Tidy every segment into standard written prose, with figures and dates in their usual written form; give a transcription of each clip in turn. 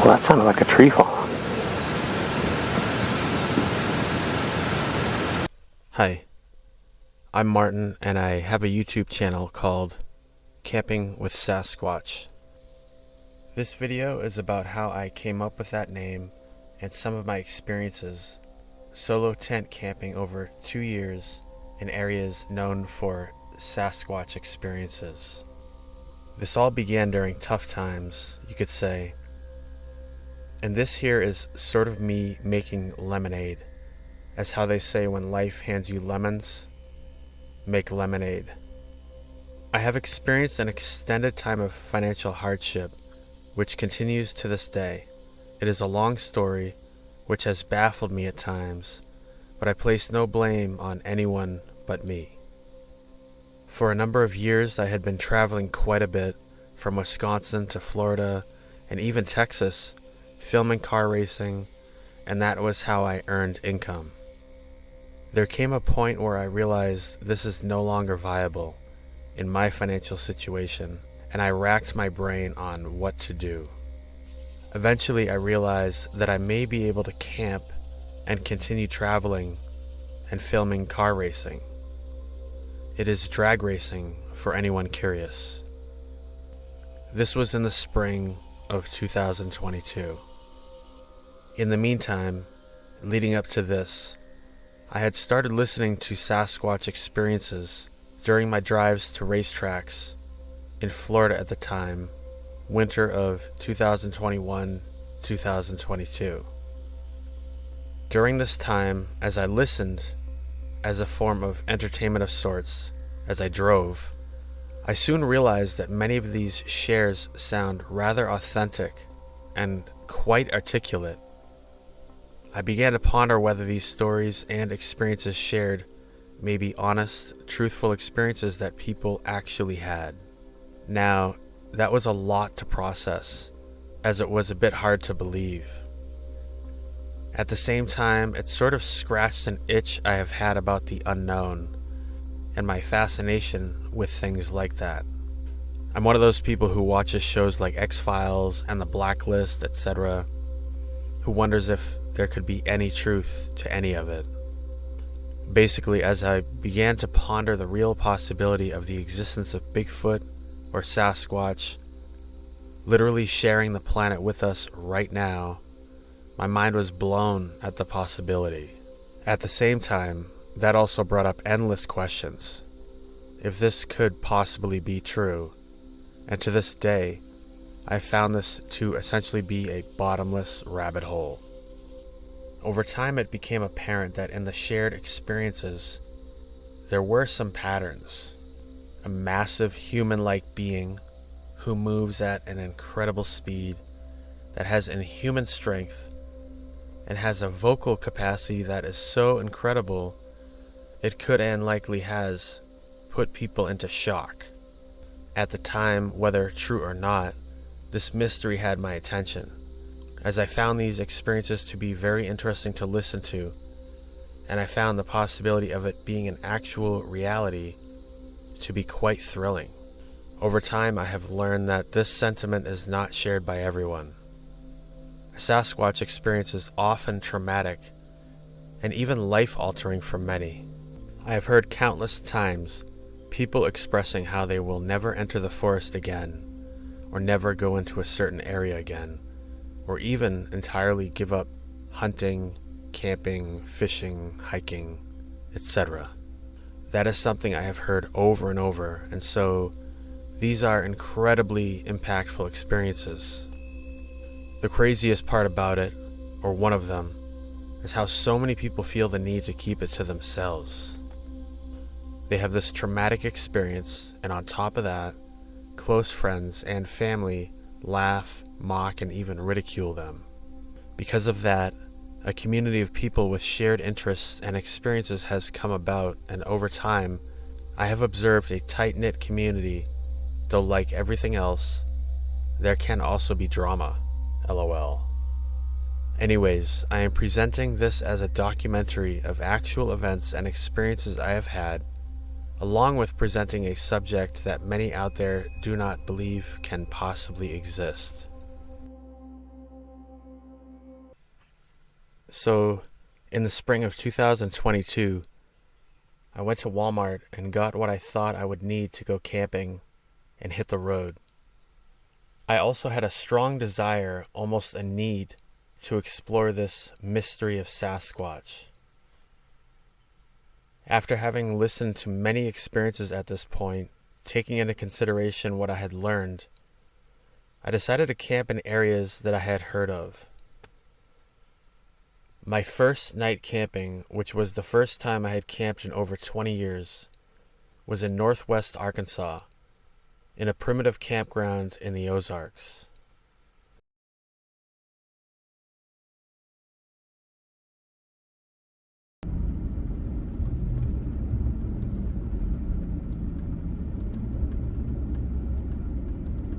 Well, that sounded like a tree fall. Hi, I'm Martin, and I have a YouTube channel called Camping with Sasquatch. This video is about how I came up with that name and some of my experiences solo tent camping over 2 years in areas known for Sasquatch experiences. This all began during tough times, you could say, and this here is sort of me making lemonade, as how they say when life hands you lemons, make lemonade. I have experienced an extended time of financial hardship, which continues to this day. It is a long story, which has baffled me at times, but I place no blame on anyone but me. For a number of years, I had been traveling quite a bit, from Wisconsin to Florida, and even Texas, filming car racing, and that was how I earned income. There came a point where I realized this is no longer viable in my financial situation, and I racked my brain on what to do. Eventually, I realized that I may be able to camp and continue traveling and filming car racing. It is drag racing for anyone curious. This was in the spring of 2022. In the meantime, leading up to this, I had started listening to Sasquatch experiences during my drives to racetracks in Florida at the time, winter of 2021-2022. During this time, as I listened, as a form of entertainment of sorts, as I drove, I soon realized that many of these shares sound rather authentic and quite articulate. I began to ponder whether these stories and experiences shared may be honest, truthful experiences that people actually had. Now, that was a lot to process, as it was a bit hard to believe. At the same time, it sort of scratched an itch I have had about the unknown, and my fascination with things like that. I'm one of those people who watches shows like X-Files and The Blacklist, etc., who wonders if there could be any truth to any of it. Basically, as I began to ponder the real possibility of the existence of Bigfoot or Sasquatch literally sharing the planet with us right now, my mind was blown at the possibility. At the same time, that also brought up endless questions. If this could possibly be true, and to this day, I found this to essentially be a bottomless rabbit hole. Over time, it became apparent that in the shared experiences, there were some patterns. A massive human-like being who moves at an incredible speed, that has inhuman strength, and has a vocal capacity that is so incredible, it could and likely has put people into shock. At the time, whether true or not, this mystery had my attention, as I found these experiences to be very interesting to listen to, and I found the possibility of it being an actual reality to be quite thrilling. Over time, I have learned that this sentiment is not shared by everyone. A Sasquatch experience is often traumatic and even life-altering for many. I have heard countless times people expressing how they will never enter the forest again, or never go into a certain area again, or even entirely give up hunting, camping, fishing, hiking, etc. That is something I have heard over and over, and so these are incredibly impactful experiences. The craziest part about it, or one of them, is how so many people feel the need to keep it to themselves. They have this traumatic experience, and on top of that, close friends and family laugh, mock, and even ridicule them. Because of that, a community of people with shared interests and experiences has come about, and over time, I have observed a tight-knit community, though like everything else, there can also be drama. LOL. Anyways, I am presenting this as a documentary of actual events and experiences I have had, along with presenting a subject that many out there do not believe can possibly exist. So, in the spring of 2022, I went to Walmart and got what I thought I would need to go camping and hit the road. I also had a strong desire, almost a need, to explore this mystery of Sasquatch. After having listened to many experiences at this point, taking into consideration what I had learned, I decided to camp in areas that I had heard of. My first night camping, which was the first time I had camped in over 20 years, was in northwest Arkansas, in a primitive campground in the Ozarks.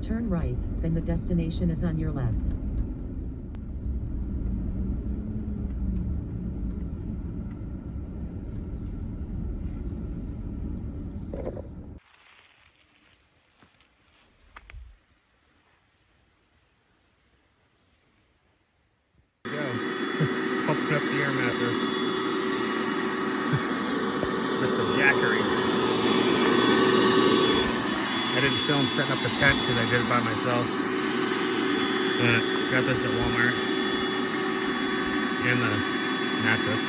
Turn right, then the destination is on your left. Pumping up the air mattress with the jackery. I didn't film setting up the tent because I did it by myself. Got this at Walmart and the mattress.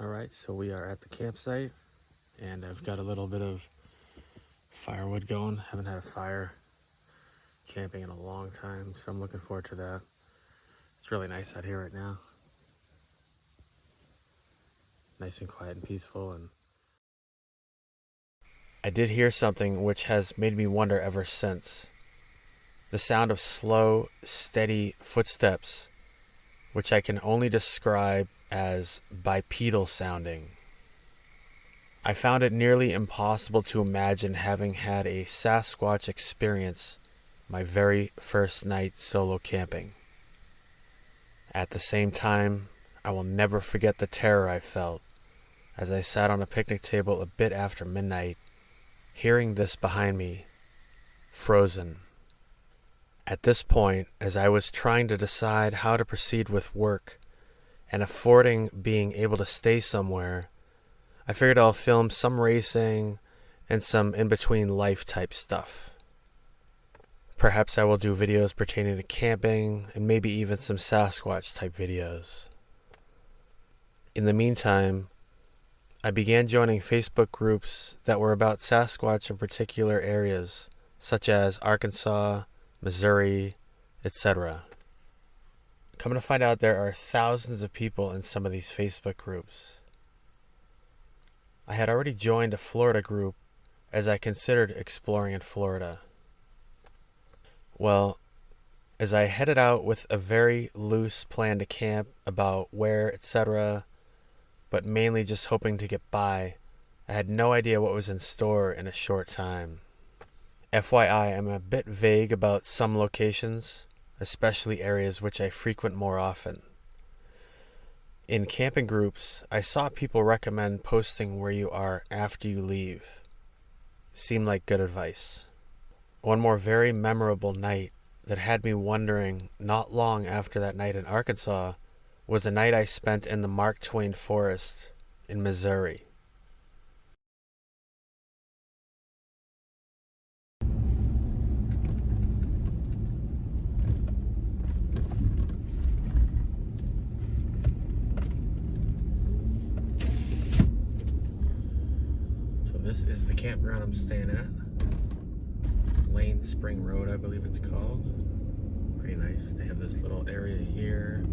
Alright, so we are at the campsite, and I've got a little bit of firewood going. Haven't had a fire camping in a long time, so I'm looking forward to that. It's really nice out here right now. Nice and quiet and peaceful. And I did hear something which has made me wonder ever since. The sound of slow, steady footsteps, which I can only describe as bipedal sounding. I found it nearly impossible to imagine having had a Sasquatch experience my very first night solo camping. At the same time, I will never forget the terror I felt as I sat on a picnic table a bit after midnight, hearing this behind me, frozen. At this point, as I was trying to decide how to proceed with work and affording being able to stay somewhere, I figured I'll film some racing and some in-between life type stuff. Perhaps I will do videos pertaining to camping and maybe even some Sasquatch type videos. In the meantime, I began joining Facebook groups that were about Sasquatch in particular areas, such as Arkansas, Missouri, etc. Come to find out, there are thousands of people in some of these Facebook groups. I had already joined a Florida group as I considered exploring in Florida. Well, as I headed out with a very loose plan to camp about where, etc., but mainly just hoping to get by, I had no idea what was in store in a short time. FYI, I'm a bit vague about some locations, especially areas which I frequent more often. In camping groups, I saw people recommend posting where you are after you leave. Seemed like good advice. One more very memorable night that had me wondering not long after that night in Arkansas was a night I spent in the Mark Twain Forest in Missouri. So this is the campground I'm staying at. Lane Spring Road, I believe it's called. Pretty nice. They have this little area here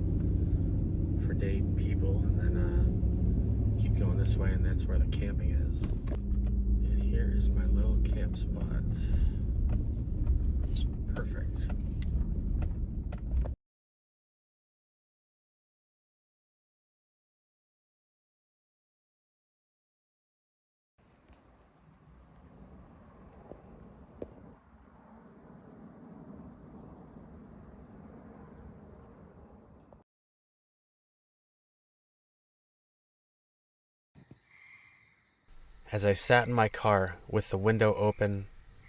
for day people, and then keep going this way, and that's where the camping is. And here is my little camp spot. Perfect. As I sat in my car with the window open,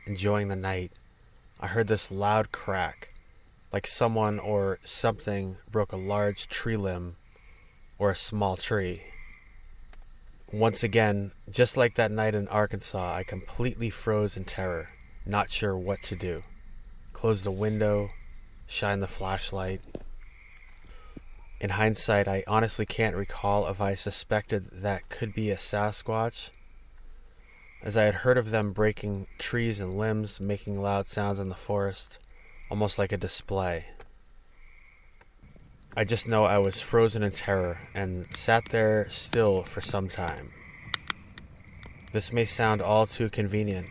enjoying the night, I heard this loud crack, like someone or something broke a large tree limb or a small tree. Once again, just like that night in Arkansas, I completely froze in terror, not sure what to do. Closed the window, shined the flashlight. In hindsight, I honestly can't recall if I suspected that could be a Sasquatch, as I had heard of them breaking trees and limbs, making loud sounds in the forest, almost like a display. I just know I was frozen in terror and sat there still for some time. This may sound all too convenient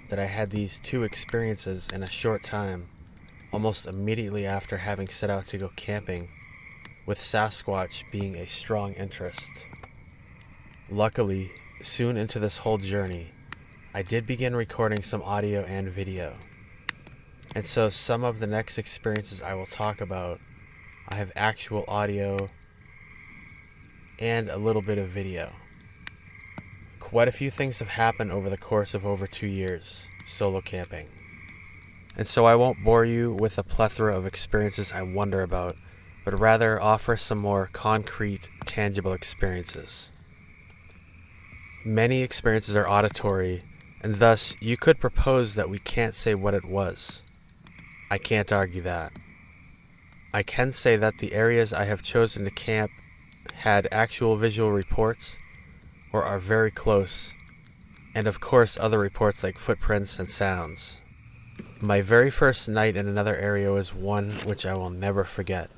that I had these two experiences in a short time, almost immediately after having set out to go camping, with Sasquatch being a strong interest. Luckily, soon into this whole journey, I did begin recording some audio and video. And so some of the next experiences I will talk about, I have actual audio and a little bit of video. Quite a few things have happened over the course of over 2 years solo camping. And so I won't bore you with a plethora of experiences I wonder about, but rather offer some more concrete, tangible experiences. Many experiences are auditory, and thus you could propose that we can't say what it was. I can't argue that. I can say that the areas I have chosen to camp had actual visual reports or are very close, and of course other reports like footprints and sounds. My very first night in another area was one which I will never forget.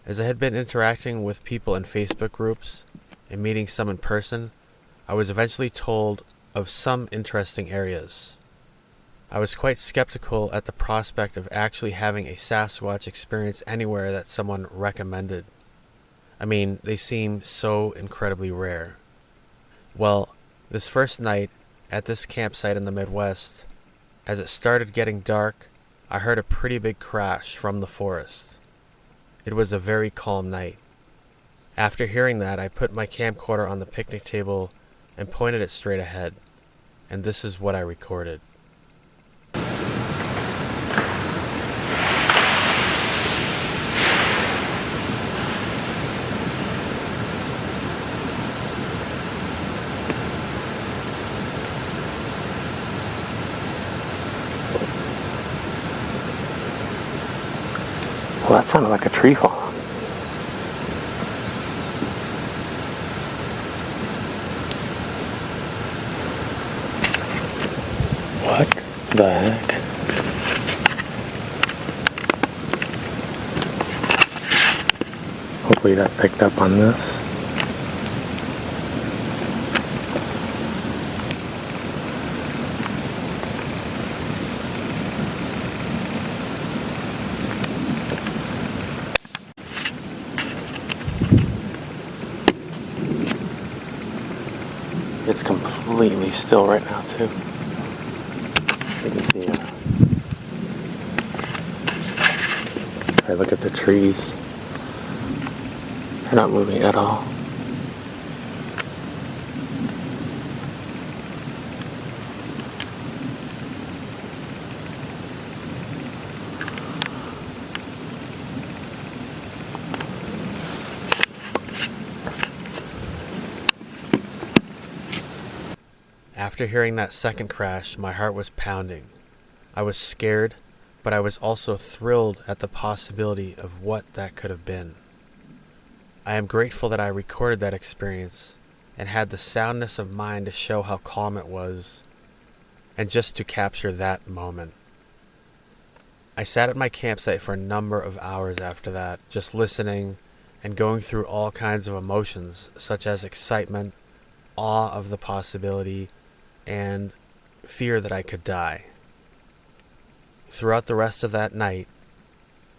As I had been interacting with people in Facebook groups and meeting some in person, I was eventually told of some interesting areas. I was quite skeptical at the prospect of actually having a Sasquatch experience anywhere that someone recommended. I mean, they seem so incredibly rare. Well, this first night at this campsite in the Midwest, as it started getting dark, I heard a pretty big crash from the forest. It was a very calm night. After hearing that, I put my camcorder on the picnic table and pointed it straight ahead, and this is what I recorded. Well, that sounded like a tree fall. What the heck? Hopefully that picked up on this. It's completely still right now too. You can see if I look at the trees, they're not moving at all. After hearing that second crash, my heart was pounding. I was scared, but I was also thrilled at the possibility of what that could have been. I am grateful that I recorded that experience and had the soundness of mind to show how calm it was, and just to capture that moment. I sat at my campsite for a number of hours after that, just listening and going through all kinds of emotions, such as excitement, awe of the possibility, and fear that I could die. Throughout the rest of that night,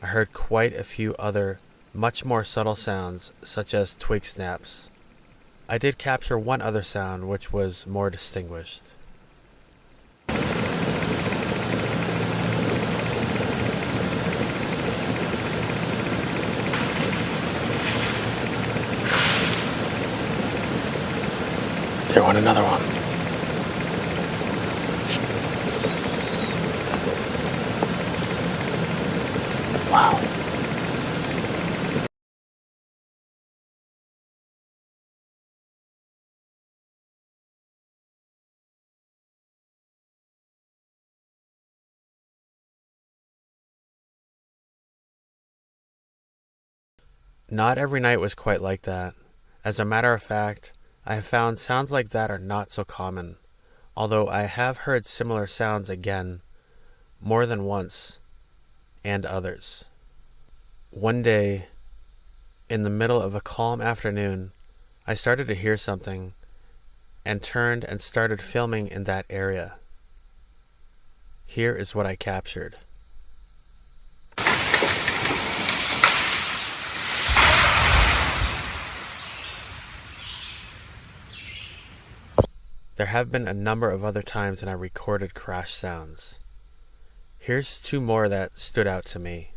I heard quite a few other, much more subtle sounds, such as twig snaps. I did capture one other sound which was more distinguished. There went another one. Wow. Not every night was quite like that. As a matter of fact, I have found sounds like that are not so common, although I have heard similar sounds again, more than once, and others. One day, in the middle of a calm afternoon, I started to hear something and turned and started filming in that area. Here is what I captured. There have been a number of other times when I recorded crash sounds. Here's two more that stood out to me.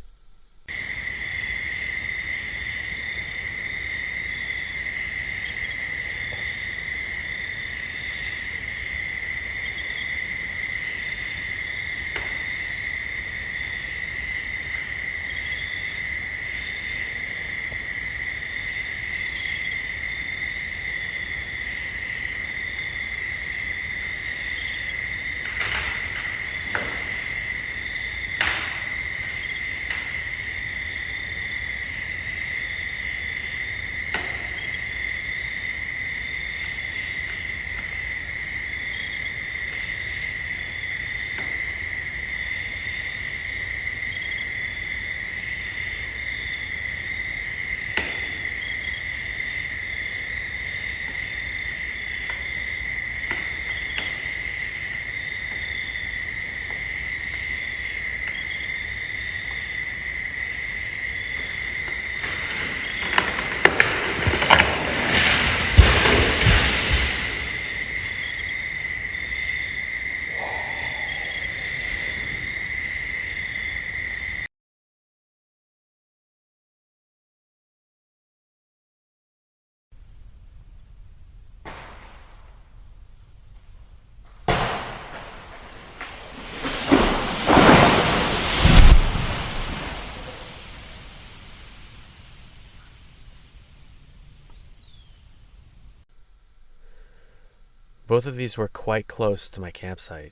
Both of these were quite close to my campsite.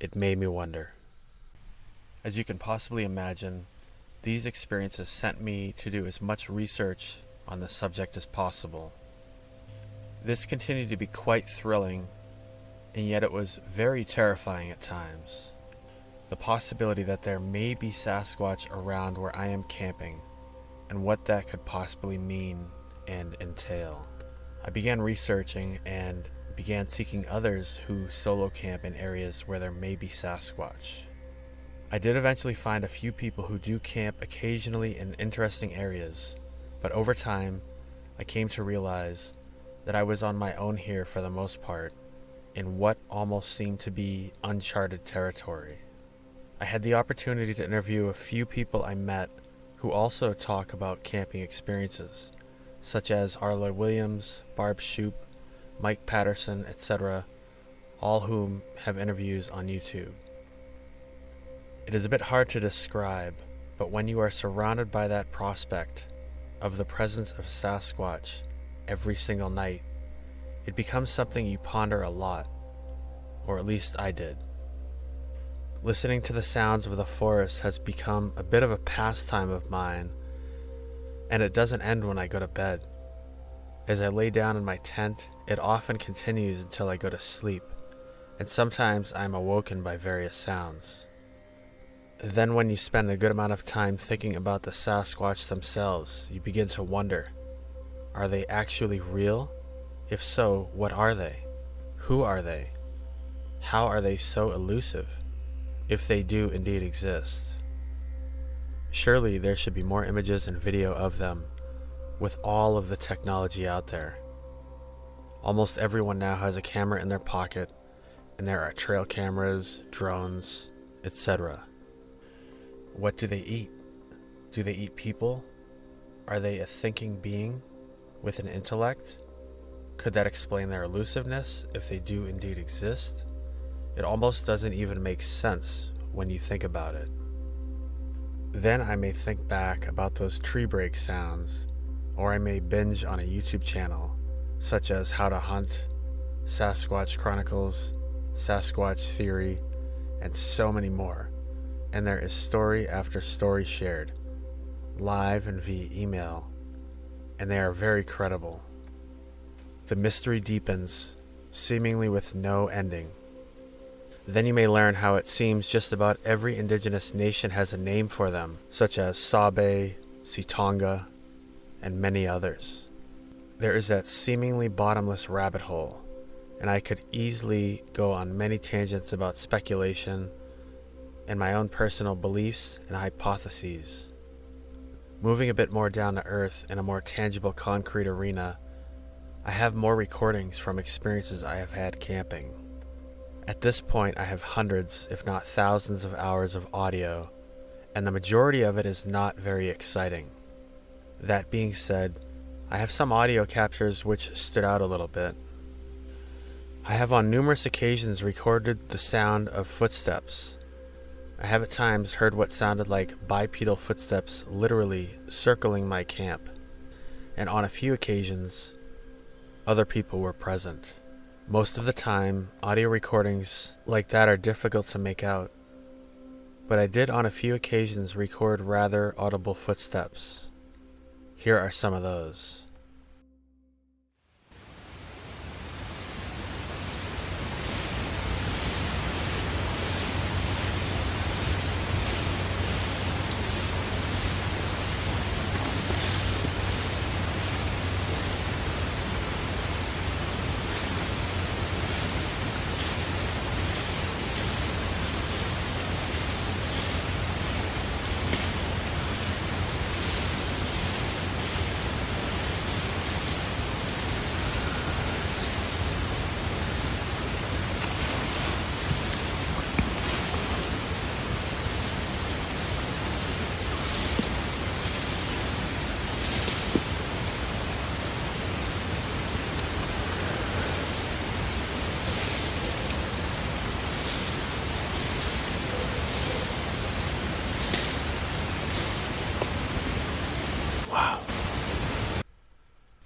It made me wonder. As you can possibly imagine, these experiences sent me to do as much research on the subject as possible. This continued to be quite thrilling, and yet it was very terrifying at times. The possibility that there may be Sasquatch around where I am camping, and what that could possibly mean and entail. I began researching and began seeking others who solo camp in areas where there may be Sasquatch. I did eventually find a few people who do camp occasionally in interesting areas, but over time, I came to realize that I was on my own here for the most part, in what almost seemed to be uncharted territory. I had the opportunity to interview a few people I met who also talk about camping experiences, such as Arlo Williams, Barb Shoup, Mike Patterson, etc., all whom have interviews on YouTube. It is a bit hard to describe, but when you are surrounded by that prospect of the presence of Sasquatch every single night, it becomes something you ponder a lot, or at least I did. Listening to the sounds of the forest has become a bit of a pastime of mine, and it doesn't end when I go to bed. As I lay down in my tent, it often continues until I go to sleep, and sometimes I am awoken by various sounds. Then when you spend a good amount of time thinking about the Sasquatch themselves, you begin to wonder, are they actually real? If so, what are they? Who are they? How are they so elusive, if they do indeed exist? Surely there should be more images and video of them, with all of the technology out there. Almost everyone now has a camera in their pocket, and there are trail cameras, drones, etc. What do they eat? Do they eat people? Are they a thinking being with an intellect? Could that explain their elusiveness if they do indeed exist? It almost doesn't even make sense when you think about it. Then I may think back about those tree break sounds, or I may binge on a YouTube channel, such as How to Hunt, Sasquatch Chronicles, Sasquatch Theory, and so many more. And there is story after story shared, live and via email, and they are very credible. The mystery deepens, seemingly with no ending. Then you may learn how it seems just about every indigenous nation has a name for them, such as Sabe, Sitonga, and many others. There is that seemingly bottomless rabbit hole, and I could easily go on many tangents about speculation and my own personal beliefs and hypotheses. Moving a bit more down to earth in a more tangible concrete arena, I have more recordings from experiences I have had camping. At this point, I have hundreds, if not thousands of hours of audio, and the majority of it is not very exciting. That being said, I have some audio captures which stood out a little bit. I have on numerous occasions recorded the sound of footsteps. I have at times heard what sounded like bipedal footsteps literally circling my camp, and on a few occasions, other people were present. Most of the time, audio recordings like that are difficult to make out, but I did on a few occasions record rather audible footsteps. Here are some of those.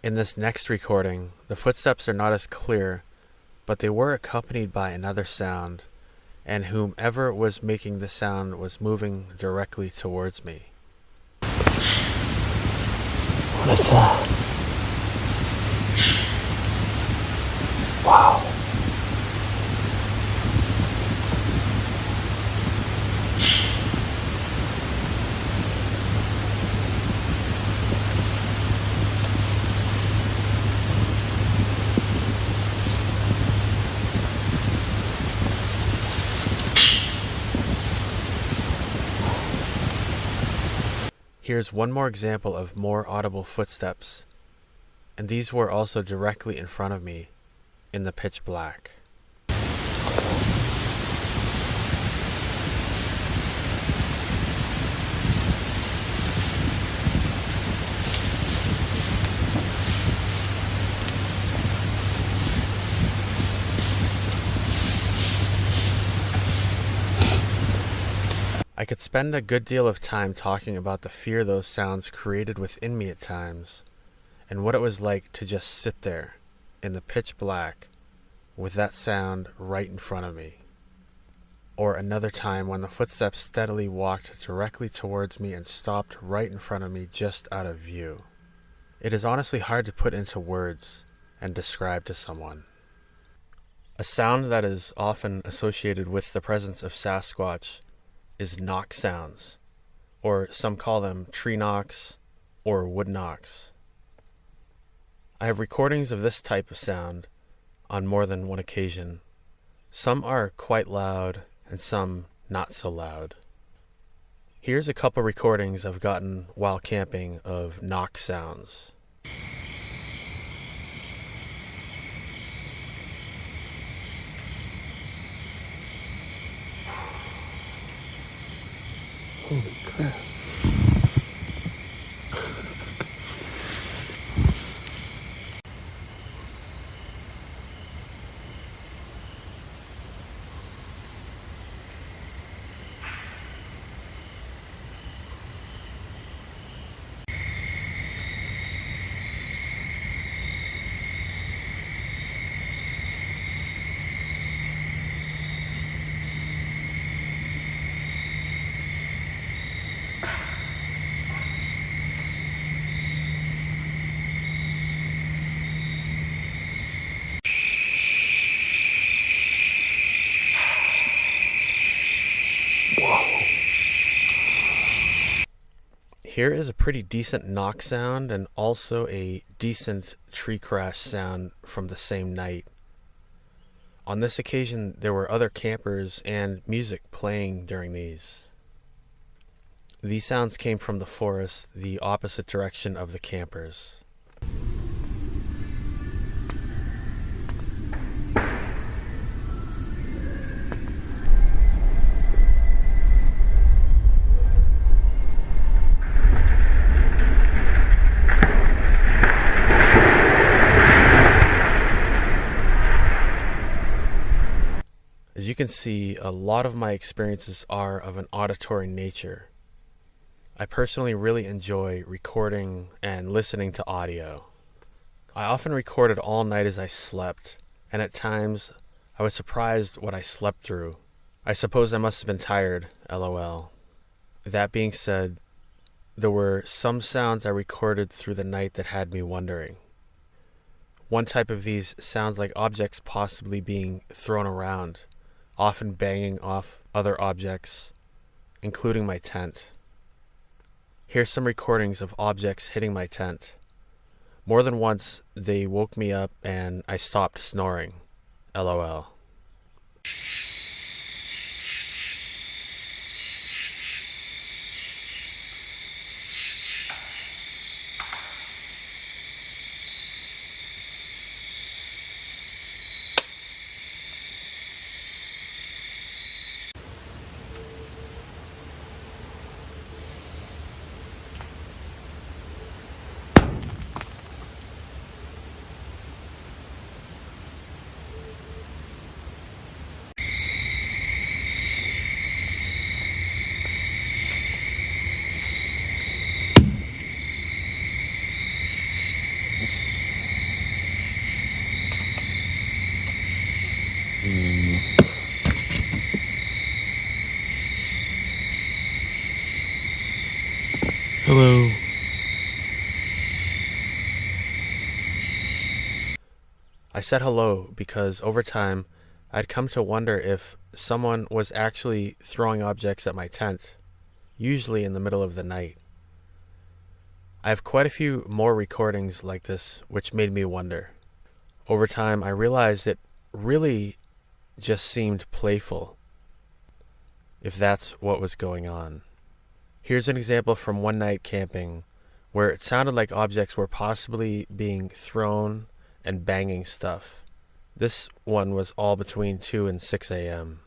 In this next recording, the footsteps are not as clear, but they were accompanied by another sound, and whomever was making the sound was moving directly towards me. What is that? Wow. Here's one more example of more audible footsteps, and these were also directly in front of me in the pitch black. I could spend a good deal of time talking about the fear those sounds created within me at times, and what it was like to just sit there in the pitch black with that sound right in front of me. Or another time when the footsteps steadily walked directly towards me and stopped right in front of me just out of view. It is honestly hard to put into words and describe to someone. A sound that is often associated with the presence of Sasquatch is knock sounds, or some call them tree knocks or wood knocks. I have recordings of this type of sound on more than one occasion. Some are quite loud and some not so loud. Here's a couple recordings I've gotten while camping of knock sounds. Holy crap. Here is a pretty decent knock sound and also a decent tree crash sound from the same night. On this occasion, there were other campers and music playing during these. These sounds came from the forest, the opposite direction of the campers. As you can see, a lot of my experiences are of an auditory nature. I personally really enjoy recording and listening to audio. I often recorded all night as I slept, and at times I was surprised what I slept through. I suppose I must have been tired, lol. That being said, there were some sounds I recorded through the night that had me wondering. One type of these sounds like objects possibly being thrown around, often banging off other objects, including my tent. Here's some recordings of objects hitting my tent. More than once, they woke me up and I stopped snoring. LOL. Hello. I said hello because over time I'd come to wonder if someone was actually throwing objects at my tent, usually in the middle of the night. I have quite a few more recordings like this which made me wonder. Over time I realized it really just seemed playful, if that's what was going on. Here's an example from one night camping where it sounded like objects were possibly being thrown and banging stuff. This one was all between 2 and 6 a.m.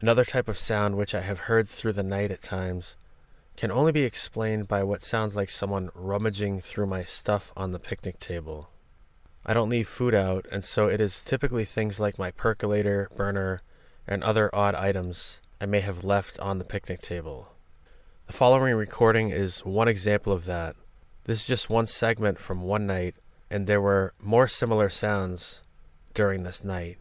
Another type of sound which I have heard through the night at times can only be explained by what sounds like someone rummaging through my stuff on the picnic table. I don't leave food out, and so it is typically things like my percolator, burner, and other odd items I may have left on the picnic table. The following recording is one example of that. This is just one segment from one night, and there were more similar sounds during this night.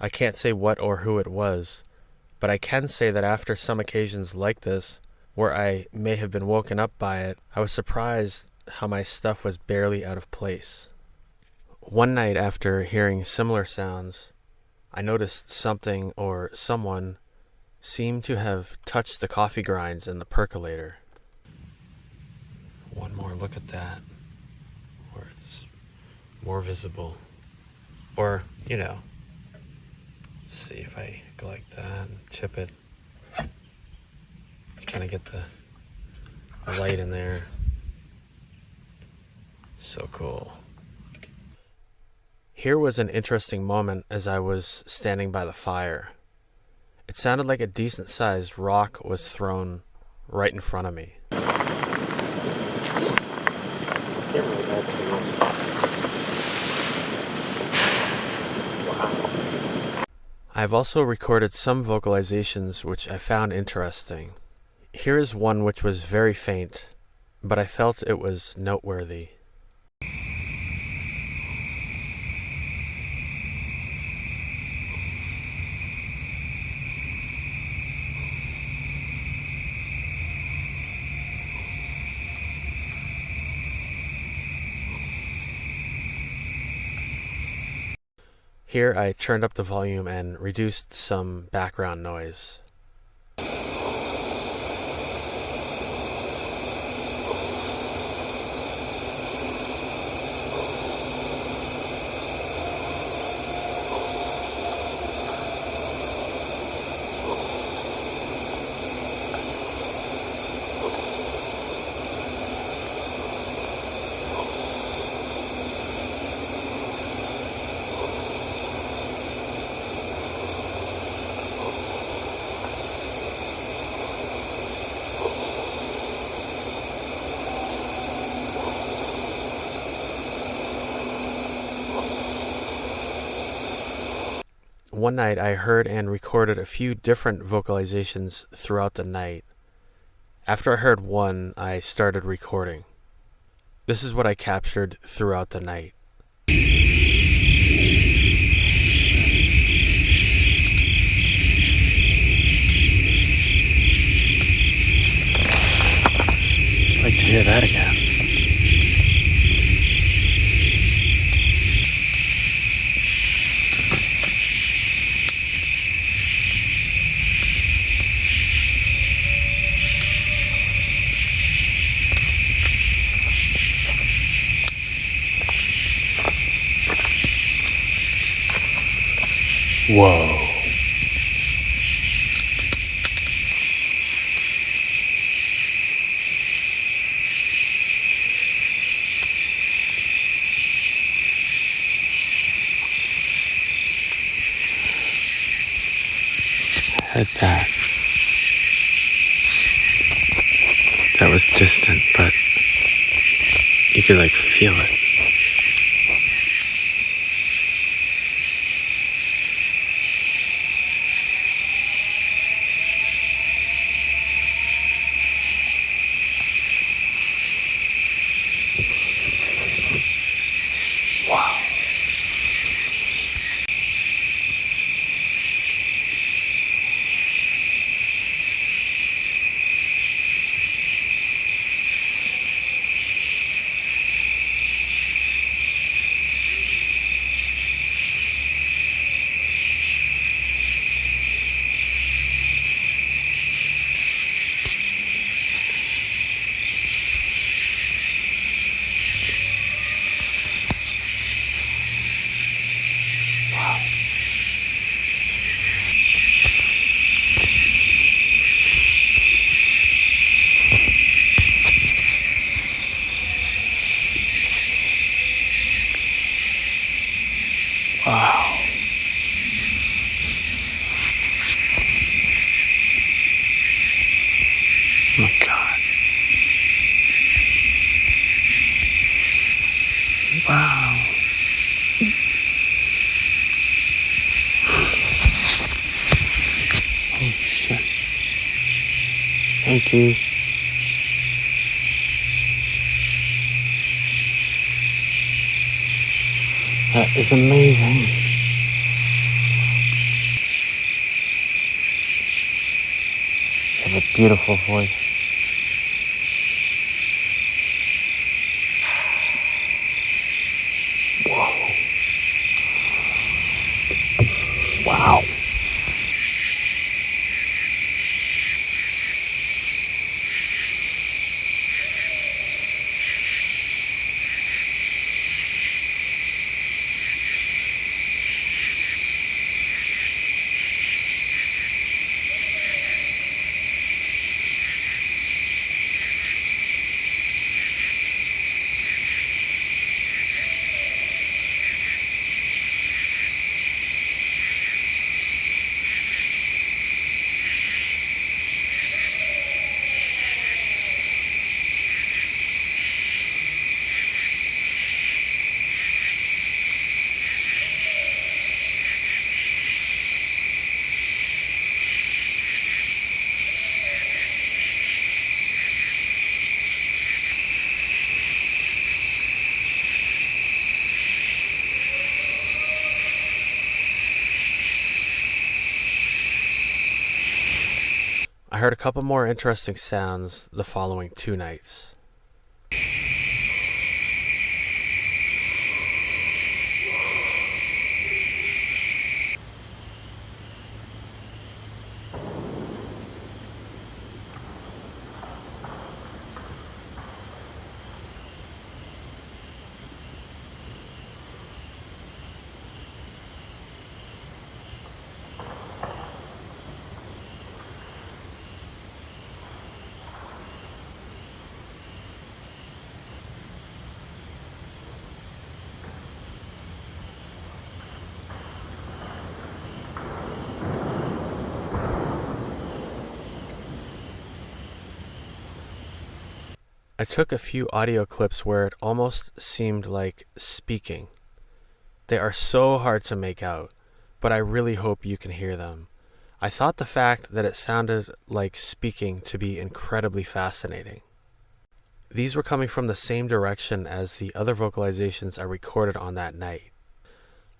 I can't say what or who it was, but I can say that after some occasions like this, where I may have been woken up by it, I was surprised how my stuff was barely out of place. One night after hearing similar sounds, I noticed something or someone seemed to have touched the coffee grinds in the percolator. One more look at that, where it's more visible. Or, let's see if I go like that and tip it. Kind of get the light in there. So cool. Here was an interesting moment as I was standing by the fire. It sounded like a decent-sized rock was thrown right in front of me. I've also recorded some vocalizations which I found interesting. Here is one which was very faint, but I felt it was noteworthy. Here I turned up the volume and reduced some background noise. One night I heard and recorded a few different vocalizations throughout the night. After I heard one, I started recording. This is what I captured throughout the night. I'd like to hear that again. Whoa. I heard that. That was distant, but you could like feel it. Wow. Wow. Oh my God. Wow. Holy shit. Thank you. That is amazing. You have a beautiful voice. Whoa. Wow. I heard a couple more interesting sounds the following 2 nights. I took a few audio clips where it almost seemed like speaking. They are so hard to make out, but I really hope you can hear them. I thought the fact that it sounded like speaking to be incredibly fascinating. These were coming from the same direction as the other vocalizations I recorded on that night.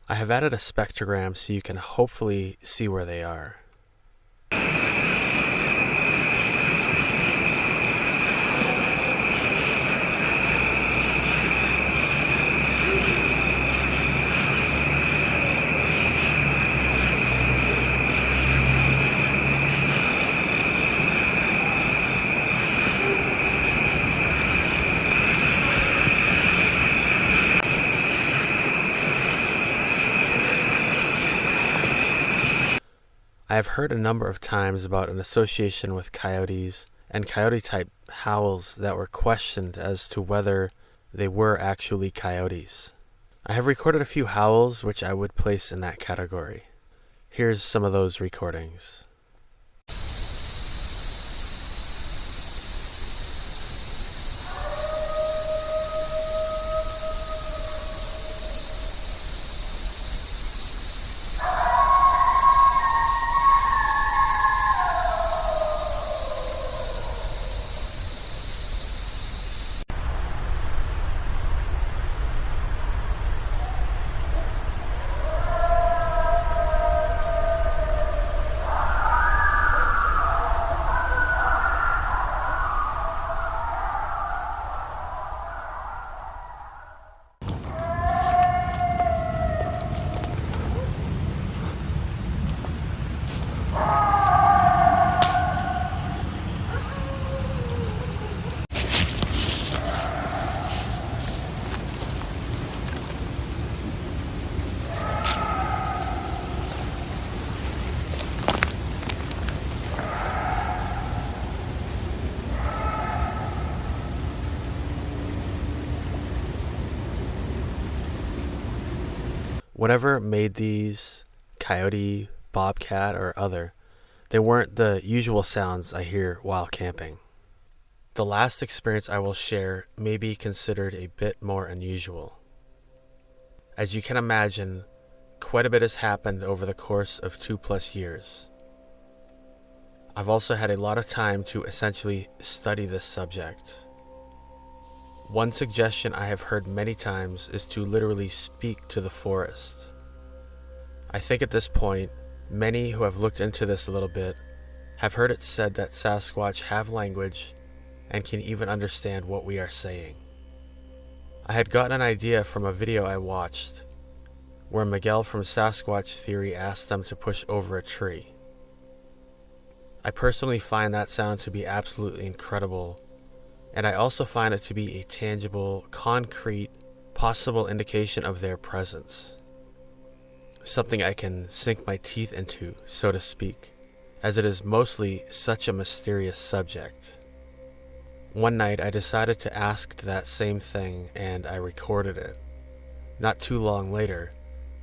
I have added a spectrogram so you can hopefully see where they are. I have heard a number of times about an association with coyotes and coyote-type howls that were questioned as to whether they were actually coyotes. I have recorded a few howls which I would place in that category. Here's some of those recordings. Whatever made these, coyote, bobcat, or other, they weren't the usual sounds I hear while camping. The last experience I will share may be considered a bit more unusual. As you can imagine, quite a bit has happened over the course of 2+ years. I've also had a lot of time to essentially study this subject. One suggestion I have heard many times is to literally speak to the forest. I think at this point, many who have looked into this a little bit have heard it said that Sasquatch have language and can even understand what we are saying. I had gotten an idea from a video I watched where Miguel from Sasquatch Theory asked them to push over a tree. I personally find that sound to be absolutely incredible, and I also find it to be a tangible, concrete, possible indication of their presence. Something I can sink my teeth into, so to speak, as it is mostly such a mysterious subject. One night I decided to ask that same thing and I recorded it. Not too long later,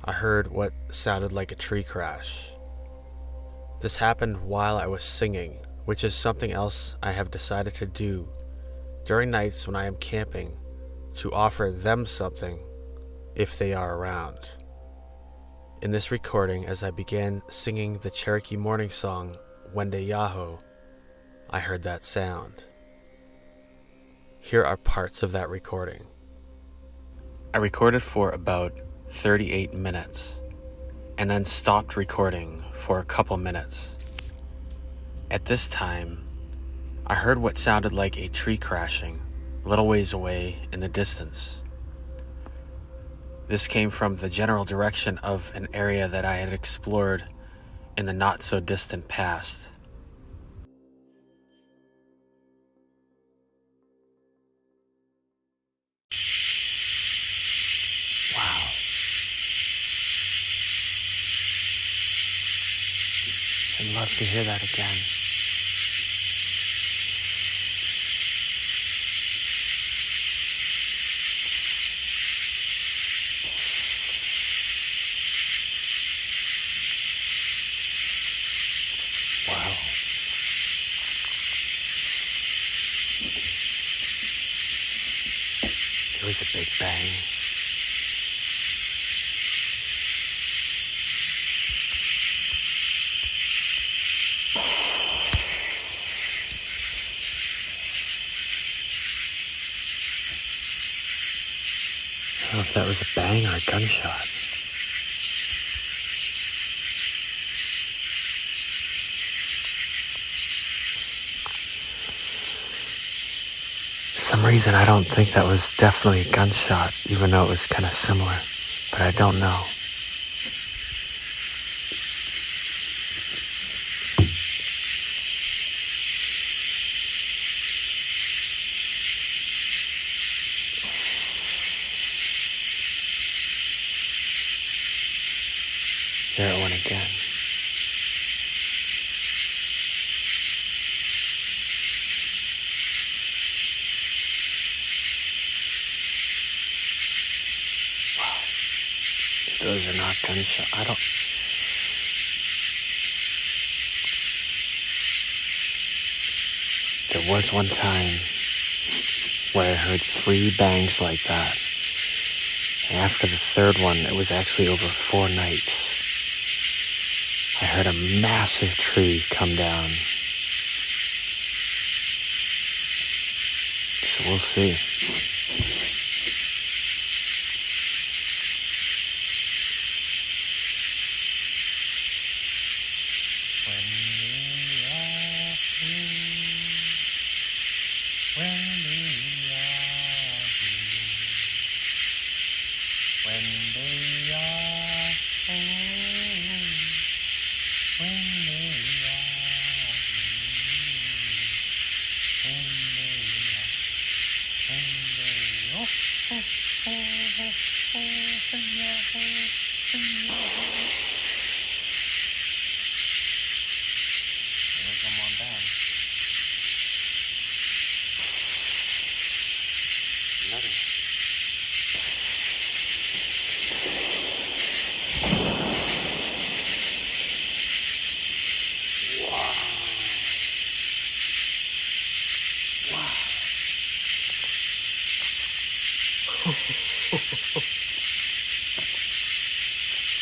I heard what sounded like a tree crash. This happened while I was singing, which is something else I have decided to do during nights when I am camping, to offer them something if they are around. In this recording, as I began singing the Cherokee morning song, Wende Yaho, I heard that sound. Here are parts of that recording. I recorded for about 38 minutes, and then stopped recording for a couple minutes. At this time, I heard what sounded like a tree crashing a little ways away in the distance. This came from the general direction of an area that I had explored in the not so distant past. Wow. I'd love to hear that again. Wow. There was a big bang. I don't know if that was a bang or a gunshot. For some reason, I don't think that was definitely a gunshot, even though it was kind of similar, but I don't know. There it went again. those are not gunshots. I don't... There was one time where I heard 3 bangs like that. And after the third one, it was actually over 4 nights. I heard a massive tree come down. So we'll see.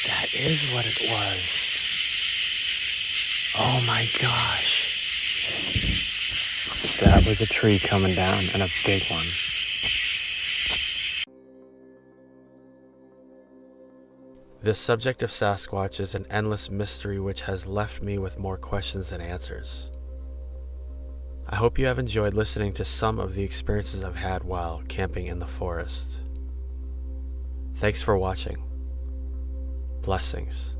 That is what it was. Oh my gosh. That was a tree coming down, and a big one. This subject of Sasquatch is an endless mystery which has left me with more questions than answers. I hope you have enjoyed listening to some of the experiences I've had while camping in the forest. Thanks for watching. Blessings.